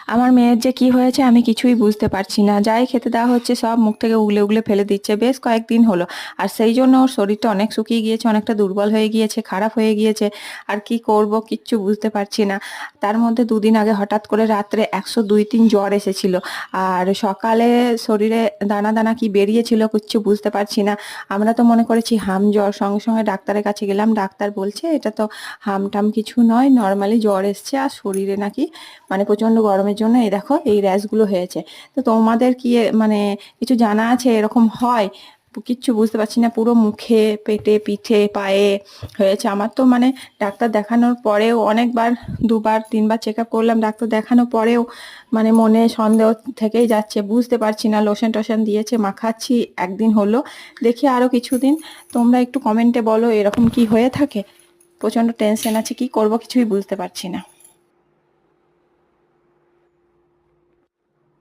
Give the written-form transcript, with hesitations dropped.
আমার মেয়ের যে কি হয়েছে আমি কিছুই বুঝতে পারছি না। যাই খেতে দেওয়া হচ্ছে সব মুখ থেকে উগলে উগলে ফেলে দিচ্ছে, বেশ কয়েকদিন হলো। আর সেই জন্য ওর শরীরটা অনেক শুকিয়ে গিয়েছে, অনেকটা দুর্বল হয়ে গিয়েছে, খারাপ হয়ে গিয়েছে। আর কি করব কিচ্ছু বুঝতে পারছি না। তার মধ্যে দুদিন আগে হঠাৎ করে রাত্রে 102-3 জ্বর এসেছিল। আর সকালে শরীরে দানা দানা কি বেরিয়েছিল কিচ্ছু বুঝতে পারছি না। আমরা তো মনে করেছি হাম জ্বর, সঙ্গে সঙ্গে ডাক্তারের কাছে গেলাম। ডাক্তার বলছে এটা তো হামটাম কিছু নয়, নর্মালি জ্বর এসছে, আর শরীরে নাকি মানে প্রচন্ড গরমের জন্য এই দেখো এই র্যাশগুলো হয়েছে। তো তোমাদের কি মানে কিছু জানা আছে এরকম হয়? কিচ্ছু বুঝতে পারছি না, পুরো মুখে, পেটে, পিঠে, পায়ে হয়েছে। আমার তো মানে ডাক্তার দেখানোর পরেও অনেকবার, 2-3বার চেক আপ করলাম, ডাক্তার দেখানোর পরেও মানে মনে সন্দেহ থেকেই যাচ্ছে, বুঝতে পারছি না। লোশন টোশন দিয়েছে, মাখাচ্ছি, একদিন হলো, দেখি আরো কিছুদিন। তোমরা একটু কমেন্টে বলো এরকম কি হয়ে থাকে। প্রচন্ড টেনশন আছে, কি করব কিছুই বুঝতে পারছি না।